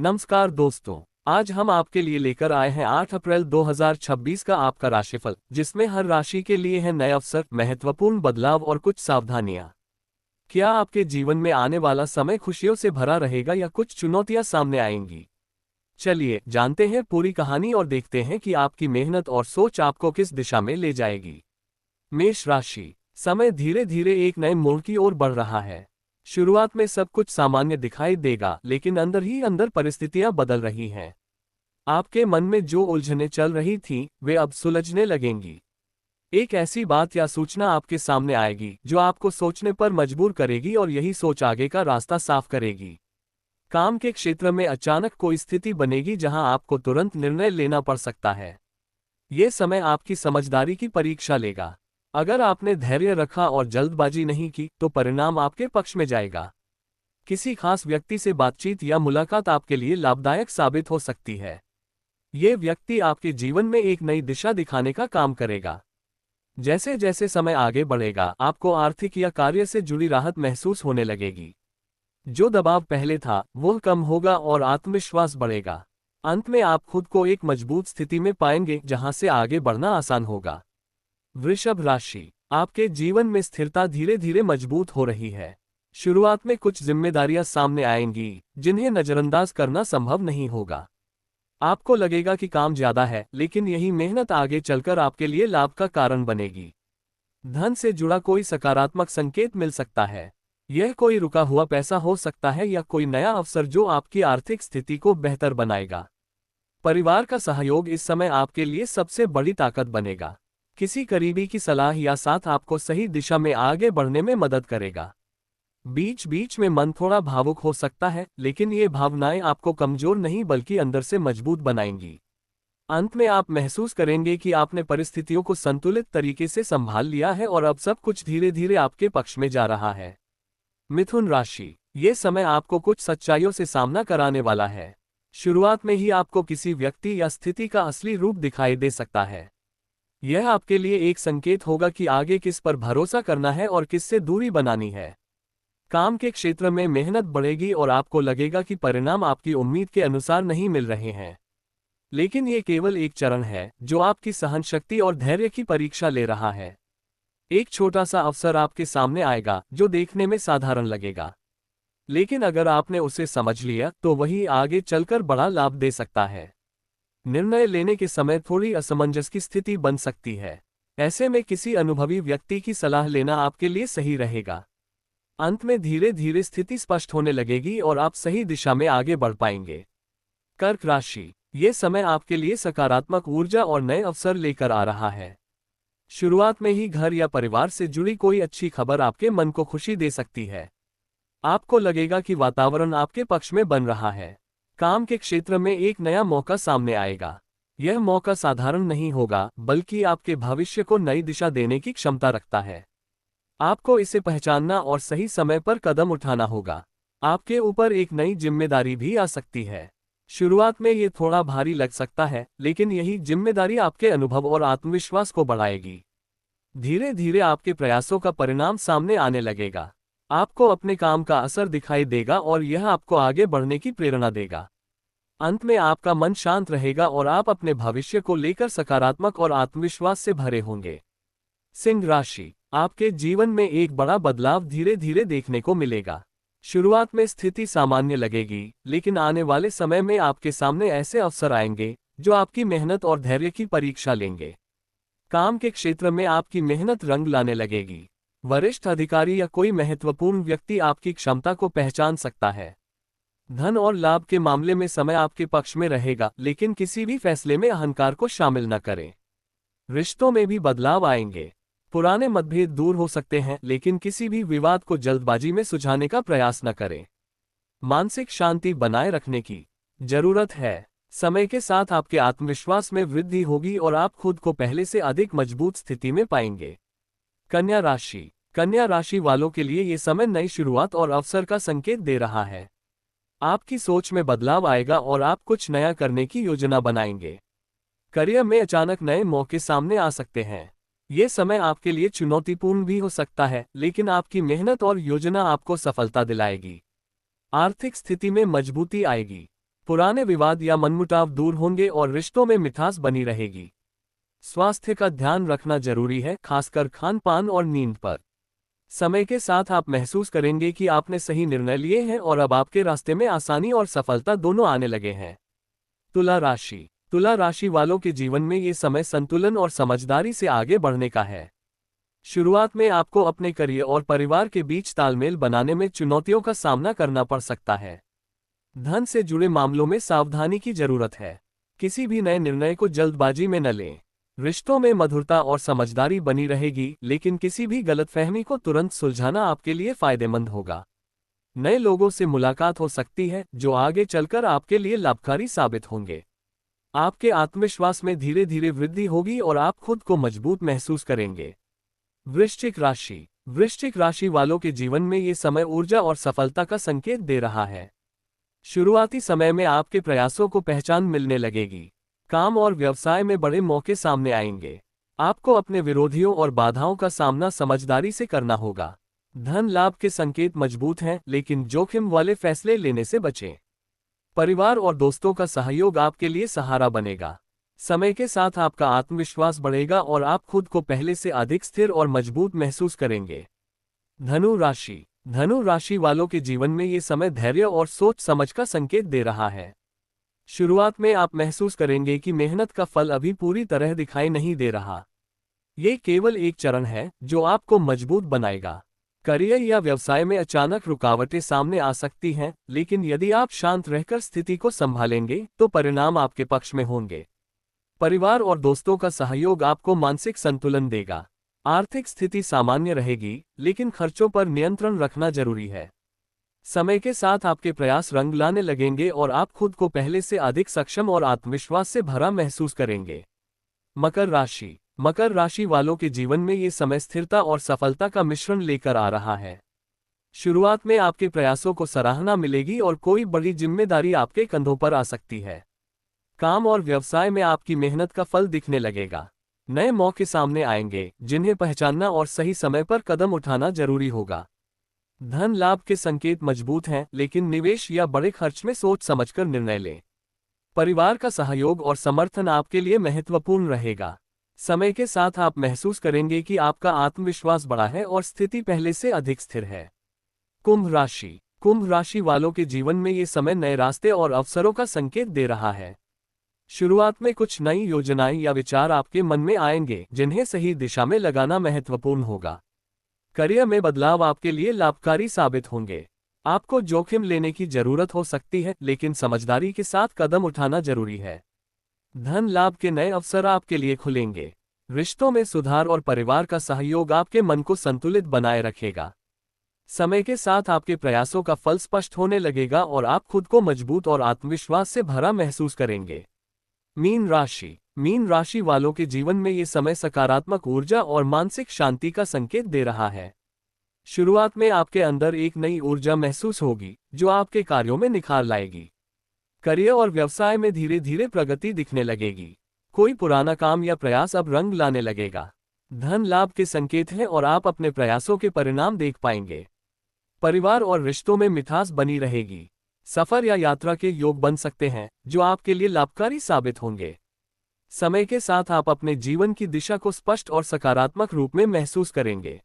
नमस्कार दोस्तों, आज हम आपके लिए लेकर आए हैं 8 अप्रैल 2026 का आपका राशिफल, जिसमें हर राशि के लिए है नए अवसर, महत्वपूर्ण बदलाव और कुछ सावधानियां। क्या आपके जीवन में आने वाला समय खुशियों से भरा रहेगा या कुछ चुनौतियां सामने आएंगी? चलिए जानते हैं पूरी कहानी और देखते हैं कि आपकी मेहनत और सोच आपको किस दिशा में ले जाएगी। मेष राशि, समय धीरे धीरे एक नए मोड़ की ओर बढ़ रहा है। शुरुआत में सब कुछ सामान्य दिखाई देगा, लेकिन अंदर ही अंदर परिस्थितियां बदल रही हैं। आपके मन में जो उलझनें चल रही थीं, वे अब सुलझने लगेंगी। एक ऐसी बात या सूचना आपके सामने आएगी जो आपको सोचने पर मजबूर करेगी और यही सोच आगे का रास्ता साफ करेगी। काम के क्षेत्र में अचानक कोई स्थिति बनेगी जहां आपको तुरंत निर्णय लेना पड़ सकता है। ये समय आपकी समझदारी की परीक्षा लेगा। अगर आपने धैर्य रखा और जल्दबाजी नहीं की, तो परिणाम आपके पक्ष में जाएगा। किसी खास व्यक्ति से बातचीत या मुलाकात आपके लिए लाभदायक साबित हो सकती है। ये व्यक्ति आपके जीवन में एक नई दिशा दिखाने का काम करेगा। जैसे जैसे समय आगे बढ़ेगा, आपको आर्थिक या कार्य से जुड़ी राहत महसूस होने लगेगी। जो दबाव पहले था, वो कम होगा और आत्मविश्वास बढ़ेगा। अंत में आप खुद को एक मजबूत स्थिति में पाएंगे जहां से आगे बढ़ना आसान होगा। वृषभ राशि, आपके जीवन में स्थिरता धीरे धीरे मजबूत हो रही है। शुरुआत में कुछ जिम्मेदारियां सामने आएंगी, जिन्हें नजरअंदाज करना संभव नहीं होगा। आपको लगेगा कि काम ज्यादा है, लेकिन यही मेहनत आगे चलकर आपके लिए लाभ का कारण बनेगी। धन से जुड़ा कोई सकारात्मक संकेत मिल सकता है। यह कोई रुका हुआ पैसा हो सकता है या कोई नया अवसर जो आपकी आर्थिक स्थिति को बेहतर बनाएगा। परिवार का सहयोग इस समय आपके लिए सबसे बड़ी ताकत बनेगा। किसी करीबी की सलाह या साथ आपको सही दिशा में आगे बढ़ने में मदद करेगा। बीच बीच में मन थोड़ा भावुक हो सकता है, लेकिन ये भावनाएं आपको कमजोर नहीं बल्कि अंदर से मजबूत बनाएंगी। अंत में आप महसूस करेंगे कि आपने परिस्थितियों को संतुलित तरीके से संभाल लिया है और अब सब कुछ धीरे धीरे आपके पक्ष में जा रहा है। मिथुन राशि, ये समय आपको कुछ सच्चाइयों से सामना कराने वाला है। शुरुआत में ही आपको किसी व्यक्ति या स्थिति का असली रूप दिखाई दे सकता है। यह आपके लिए एक संकेत होगा कि आगे किस पर भरोसा करना है और किससे दूरी बनानी है। काम के क्षेत्र में मेहनत बढ़ेगी और आपको लगेगा कि परिणाम आपकी उम्मीद के अनुसार नहीं मिल रहे हैं। लेकिन ये केवल एक चरण है जो आपकी सहनशक्ति और धैर्य की परीक्षा ले रहा है। एक छोटा सा अवसर आपके सामने आएगा जो देखने में साधारण लगेगा, लेकिन अगर आपने उसे समझ लिया तो वही आगे चलकर बड़ा लाभ दे सकता है। निर्णय लेने के समय थोड़ी असमंजस की स्थिति बन सकती है। ऐसे में किसी अनुभवी व्यक्ति की सलाह लेना आपके लिए सही रहेगा। अंत में धीरे धीरे स्थिति स्पष्ट होने लगेगी और आप सही दिशा में आगे बढ़ पाएंगे। कर्क राशि, ये समय आपके लिए सकारात्मक ऊर्जा और नए अवसर लेकर आ रहा है। शुरुआत में ही घर या परिवार से जुड़ी कोई अच्छी खबर आपके मन को खुशी दे सकती है। आपको लगेगा कि वातावरण आपके पक्ष में बन रहा है। काम के क्षेत्र में एक नया मौका सामने आएगा। यह मौका साधारण नहीं होगा, बल्कि आपके भविष्य को नई दिशा देने की क्षमता रखता है। आपको इसे पहचानना और सही समय पर कदम उठाना होगा। आपके ऊपर एक नई जिम्मेदारी भी आ सकती है। शुरुआत में ये थोड़ा भारी लग सकता है, लेकिन यही जिम्मेदारी आपके अनुभव और आत्मविश्वास को बढ़ाएगी। धीरे धीरे आपके प्रयासों का परिणाम सामने आने लगेगा। आपको अपने काम का असर दिखाई देगा और यह आपको आगे बढ़ने की प्रेरणा देगा। अंत में आपका मन शांत रहेगा और आप अपने भविष्य को लेकर सकारात्मक और आत्मविश्वास से भरे होंगे। सिंह राशि, आपके जीवन में एक बड़ा बदलाव धीरे धीरे देखने को मिलेगा। शुरुआत में स्थिति सामान्य लगेगी, लेकिन आने वाले समय में आपके सामने ऐसे अवसर आएंगे जो आपकी मेहनत और धैर्य की परीक्षा लेंगे। काम के क्षेत्र में आपकी मेहनत रंग लाने लगेगी। वरिष्ठ अधिकारी या कोई महत्वपूर्ण व्यक्ति आपकी क्षमता को पहचान सकता है। धन और लाभ के मामले में समय आपके पक्ष में रहेगा, लेकिन किसी भी फैसले में अहंकार को शामिल न करें। रिश्तों में भी बदलाव आएंगे। पुराने मतभेद दूर हो सकते हैं, लेकिन किसी भी विवाद को जल्दबाजी में सुलझाने का प्रयास न करें। मानसिक शांति बनाए रखने की जरूरत है। समय के साथ आपके आत्मविश्वास में वृद्धि होगी और आप खुद को पहले से अधिक मजबूत स्थिति में पाएंगे। कन्या राशि, कन्या राशि वालों के लिए ये समय नई शुरुआत और अवसर का संकेत दे रहा है। आपकी सोच में बदलाव आएगा और आप कुछ नया करने की योजना बनाएंगे। करियर में अचानक नए मौके सामने आ सकते हैं। ये समय आपके लिए चुनौतीपूर्ण भी हो सकता है, लेकिन आपकी मेहनत और योजना आपको सफलता दिलाएगी। आर्थिक स्थिति में मजबूती आएगी। पुराने विवाद या मनमुटाव दूर होंगे और रिश्तों में मिठास बनी रहेगी। स्वास्थ्य का ध्यान रखना जरूरी है, खासकर खान पान और नींद पर। समय के साथ आप महसूस करेंगे कि आपने सही निर्णय लिए हैं और अब आपके रास्ते में आसानी और सफलता दोनों आने लगे हैं। तुला राशि। तुला राशि वालों के जीवन में ये समय संतुलन और समझदारी से आगे बढ़ने का है। शुरुआत में आपको अपने करियर और परिवार के बीच तालमेल बनाने में चुनौतियों का सामना करना पड़ सकता है। धन से जुड़े मामलों में सावधानी की जरूरत है। किसी भी नए निर्णय को जल्दबाजी में न लें। रिश्तों में मधुरता और समझदारी बनी रहेगी, लेकिन किसी भी गलतफहमी को तुरंत सुलझाना आपके लिए फायदेमंद होगा। नए लोगों से मुलाकात हो सकती है जो आगे चलकर आपके लिए लाभकारी साबित होंगे। आपके आत्मविश्वास में धीरे धीरे वृद्धि होगी और आप खुद को मजबूत महसूस करेंगे। वृश्चिक राशि। वृश्चिक राशि वालों के जीवन में ये समय ऊर्जा और सफलता का संकेत दे रहा है। शुरुआती समय में आपके प्रयासों को पहचान मिलने लगेगी। काम और व्यवसाय में बड़े मौके सामने आएंगे। आपको अपने विरोधियों और बाधाओं का सामना समझदारी से करना होगा। धन लाभ के संकेत मजबूत हैं, लेकिन जोखिम वाले फैसले लेने से बचें। परिवार और दोस्तों का सहयोग आपके लिए सहारा बनेगा। समय के साथ आपका आत्मविश्वास बढ़ेगा और आप खुद को पहले से अधिक स्थिर और मजबूत महसूस करेंगे। धनु राशि। धनु राशि वालों के जीवन में ये समय धैर्य और सोच समझ का संकेत दे रहा है। शुरुआत में आप महसूस करेंगे कि मेहनत का फल अभी पूरी तरह दिखाई नहीं दे रहा। ये केवल एक चरण है जो आपको मजबूत बनाएगा। करियर या व्यवसाय में अचानक रुकावटें सामने आ सकती हैं, लेकिन यदि आप शांत रहकर स्थिति को संभालेंगे तो परिणाम आपके पक्ष में होंगे। परिवार और दोस्तों का सहयोग आपको मानसिक संतुलन देगा। आर्थिक स्थिति सामान्य रहेगी, लेकिन खर्चों पर नियंत्रण रखना जरूरी है। समय के साथ आपके प्रयास रंग लाने लगेंगे और आप खुद को पहले से अधिक सक्षम और आत्मविश्वास से भरा महसूस करेंगे। मकर राशि। मकर राशि वालों के जीवन में ये समय स्थिरता और सफलता का मिश्रण लेकर आ रहा है। शुरुआत में आपके प्रयासों को सराहना मिलेगी और कोई बड़ी जिम्मेदारी आपके कंधों पर आ सकती है। काम और व्यवसाय में आपकी मेहनत का फल दिखने लगेगा। नए मौके सामने आएंगे, जिन्हें पहचानना और सही समय पर कदम उठाना जरूरी होगा। धन लाभ के संकेत मजबूत हैं, लेकिन निवेश या बड़े खर्च में सोच समझकर निर्णय लें। परिवार का सहयोग और समर्थन आपके लिए महत्वपूर्ण रहेगा। समय के साथ आप महसूस करेंगे कि आपका आत्मविश्वास बढ़ा है और स्थिति पहले से अधिक स्थिर है। कुंभ राशि। कुंभ राशि वालों के जीवन में ये समय नए रास्ते और अवसरों का संकेत दे रहा है। शुरुआत में कुछ नई योजनाएं या विचार आपके मन में आएंगे, जिन्हें सही दिशा में लगाना महत्वपूर्ण होगा। करियर में बदलाव आपके लिए लाभकारी साबित होंगे। आपको जोखिम लेने की जरूरत हो सकती है, लेकिन समझदारी के साथ कदम उठाना जरूरी है। धन लाभ के नए अवसर आपके लिए खुलेंगे। रिश्तों में सुधार और परिवार का सहयोग आपके मन को संतुलित बनाए रखेगा। समय के साथ आपके प्रयासों का फल स्पष्ट होने लगेगा और आप खुद को मजबूत और आत्मविश्वास से भरा महसूस करेंगे। मीन राशि। मीन राशि वालों के जीवन में ये समय सकारात्मक ऊर्जा और मानसिक शांति का संकेत दे रहा है। शुरुआत में आपके अंदर एक नई ऊर्जा महसूस होगी, जो आपके कार्यों में निखार लाएगी। करियर और व्यवसाय में धीरे धीरे प्रगति दिखने लगेगी। कोई पुराना काम या प्रयास अब रंग लाने लगेगा। धन लाभ के संकेत हैं और आप अपने प्रयासों के परिणाम देख पाएंगे। परिवार और रिश्तों में मिठास बनी रहेगी। सफर या यात्रा के योग बन सकते हैं, जो आपके लिए लाभकारी साबित होंगे। समय के साथ आप अपने जीवन की दिशा को स्पष्ट और सकारात्मक रूप में महसूस करेंगे।